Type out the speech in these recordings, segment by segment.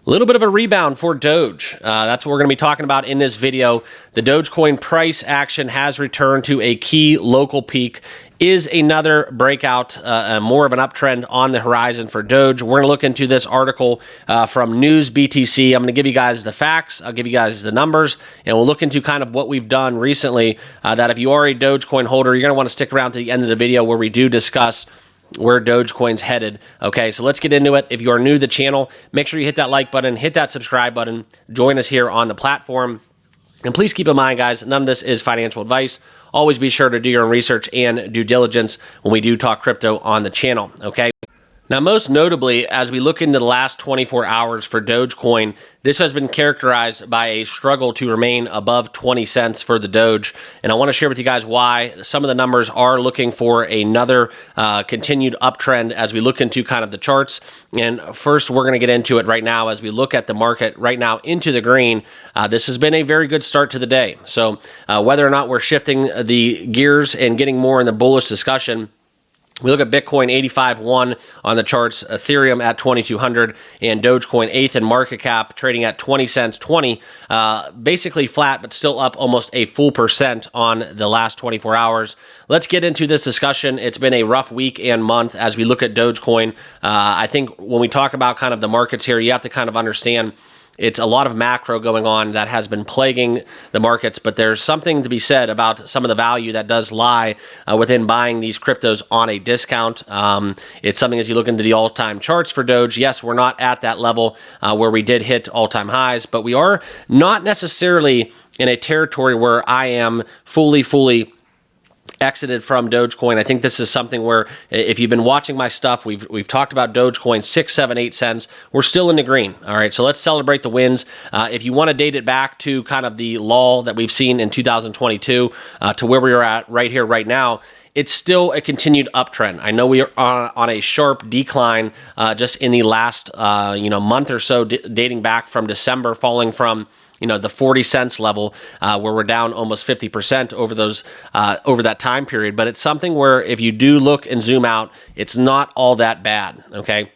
A little bit of a rebound for Doge. That's what we're going to be talking about in this video. The Dogecoin price action has returned to a key local peak. Is another breakout, more of an uptrend on the horizon for Doge? We're going to look into this article from News BTC. I'm going to give you guys the facts. I'll give you guys the numbers, and we'll look into kind of what we've done recently. That if you are a Dogecoin holder, you're going to want to stick around to the end of the video where we do discuss where Dogecoin's headed. Okay, so let's get into it. If you are new to the channel, make sure you hit that like button, hit that subscribe button, join us here on the platform. And please keep in mind, guys, none of this is financial advice. Always be sure to do your own research and due diligence when we do talk crypto on the channel, okay? Now, most notably, as we look into the last 24 hours for Dogecoin, this has been characterized by a struggle to remain above 20 cents for the Doge. And I want to share with you guys why some of the numbers are looking for another continued uptrend as we look into kind of the charts. And first, we're going to get into it right now as we look at the market right now into the green. This has been a very good start to the day. So whether or not we're shifting the gears and getting more in the bullish discussion, we look at Bitcoin 85.1 on the charts, Ethereum at 2,200, and Dogecoin 8th in market cap, trading at 20 cents 20, basically flat, but still up almost a full percent on the last 24 hours. Let's get into this discussion. It's been a rough week and month as we look at Dogecoin. I think when we talk about kind of the markets here, you have to kind of understand it's a lot of macro going on that has been plaguing the markets, but there's something to be said about some of the value that does lie within buying these cryptos on a discount. It's something as you look into the all-time charts for Doge. Yes, we're not at that level where we did hit all-time highs, but we are not necessarily in a territory where I am fully exited from Dogecoin. I think this is something where if you've been watching my stuff, we've talked about Dogecoin 6, 7, 8 cents. We're still in the green. All right, so let's celebrate the wins. If you want to date it back to kind of the lull that we've seen in 2022 to where we are at right here, right now, it's still a continued uptrend. I know we are on a sharp decline just in the last month or so, dating back from December, falling from the 40 cents level where we're down almost 50% over that time period. But it's something where if you do look and zoom out, it's not all that bad, okay?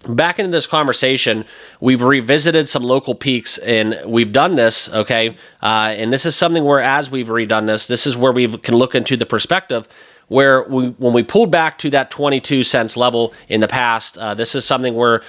Back into this conversation, we've revisited some local peaks, and we've done this, okay? And this is something where as we've redone this is where we can look into the perspective where when we pulled back to that 22 cents level in the past, this is something where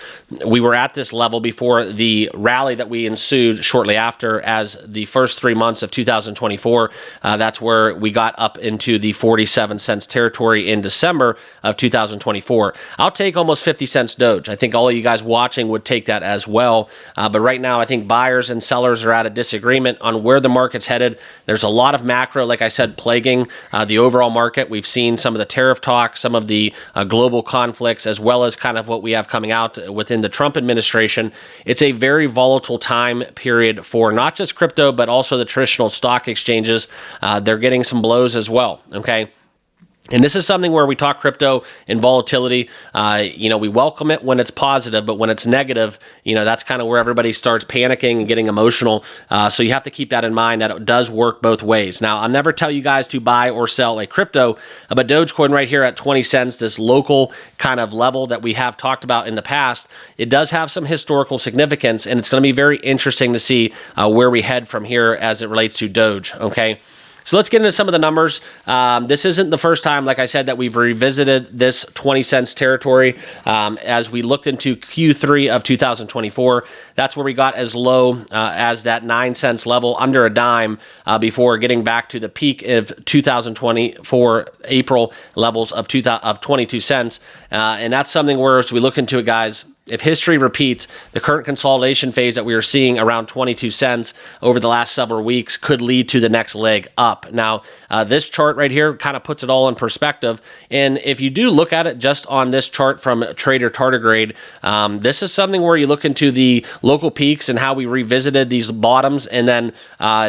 we were at this level before the rally that we ensued shortly after as the first 3 months of 2024. That's where we got up into the 47 cents territory in December of 2024. I'll take almost 50 cents Doge. I think all of you guys watching would take that as well. But right now, I think buyers and sellers are at a disagreement on where the market's headed. There's a lot of macro, like I said, plaguing the overall market. We've seen some of the tariff talk, some of the global conflicts, as well as kind of what we have coming out within the Trump administration. It's a very volatile time period for not just crypto, but also the traditional stock exchanges. They're getting some blows as well, okay? And this is something where we talk crypto and volatility. We welcome it when it's positive, but when it's negative, that's kind of where everybody starts panicking and getting emotional. So you have to keep that in mind that it does work both ways. Now, I'll never tell you guys to buy or sell a crypto, but Dogecoin right here at 20 cents, this local kind of level that we have talked about in the past, it does have some historical significance, and it's going to be very interesting to see where we head from here as it relates to Doge, okay? So let's get into some of the numbers. This isn't the first time, like I said, that we've revisited this 20 cents territory. As we looked into Q3 of 2024, that's where we got as low as that 9 cents level, under a dime, before getting back to the peak of 2024 April levels of 22 cents. And that's something where, as we look into it, guys, if history repeats, the current consolidation phase that we are seeing around 22 cents over the last several weeks could lead to the next leg up. Now, this chart right here kind of puts it all in perspective. And if you do look at it just on this chart from Trader Tardigrade, this is something where you look into the local peaks and how we revisited these bottoms. And then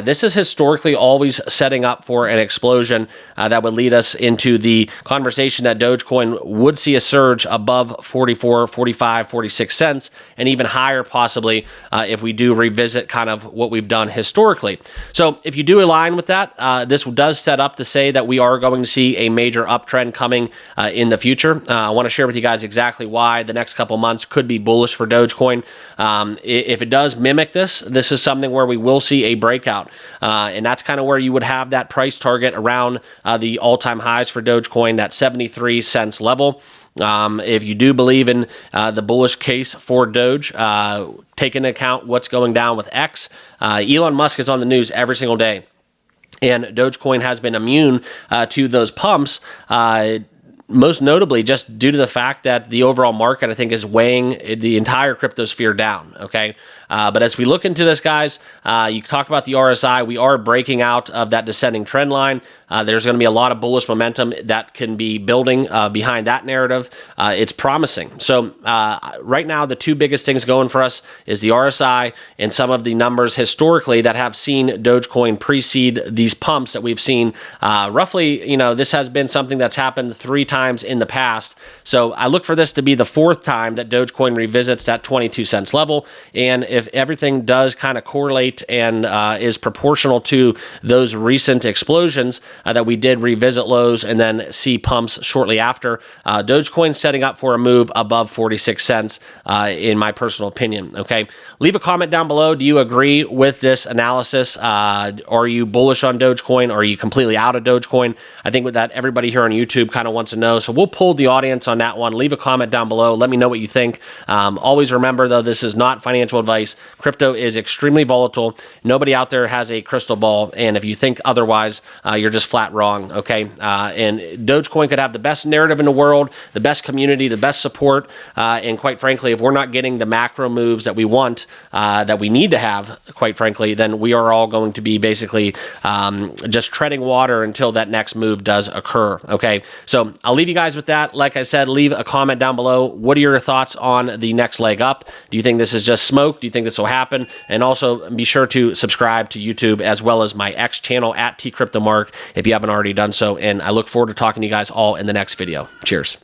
this is historically always setting up for an explosion that would lead us into the conversation that Dogecoin would see a surge above 44, 45, 46 46 cents, and even higher possibly if we do revisit kind of what we've done historically. So if you do align with that, this does set up to say that we are going to see a major uptrend coming in the future. I want to share with you guys exactly why the next couple months could be bullish for Dogecoin. If it does mimic this is something where we will see a breakout, and that's kind of where you would have that price target around the all-time highs for Dogecoin, that 73 cents level. If you do believe in the bullish case for Doge, take into account what's going down with X. Elon Musk is on the news every single day, and Dogecoin has been immune to those pumps, most notably just due to the fact that the overall market, I think, is weighing the entire cryptosphere down, okay? But as we look into this, guys, you talk about the RSI, we are breaking out of that descending trend line. There's going to be a lot of bullish momentum that can be building behind that narrative. It's promising. So right now, the two biggest things going for us is the RSI and some of the numbers historically that have seen Dogecoin precede these pumps that we've seen. Roughly, you know, this has been something that's happened 3 times in the past. So I look for this to be the 4th time that Dogecoin revisits that 22 cents level. And if everything does kind of correlate and is proportional to those recent explosions that we did revisit lows and then see pumps shortly after, Dogecoin setting up for a move above 46 cents in my personal opinion. Okay, leave a comment down below. Do you agree with this analysis? Are you bullish on Dogecoin? Are you completely out of Dogecoin? I think with that, everybody here on YouTube kind of wants to know. So we'll poll the audience on that one. Leave a comment down below. Let me know what you think. Always remember, though, this is not financial advice. Crypto is extremely volatile. Nobody out there has a crystal ball, and if you think otherwise, you're just flat wrong, okay? And Dogecoin could have the best narrative in the world, the best community, the best support, and quite frankly, if we're not getting the macro moves that we want, that we need to have, quite frankly, then we are all going to be basically just treading water until that next move does occur, okay? So I'll leave you guys with that. Like I said, leave a comment down below. What are your thoughts on the next leg up? Do you think this is just smoke? Do you think this will happen? And also be sure to subscribe to YouTube as well as my X channel at TCryptoMark if you haven't already done so. And I look forward to talking to you guys all in the next video. Cheers.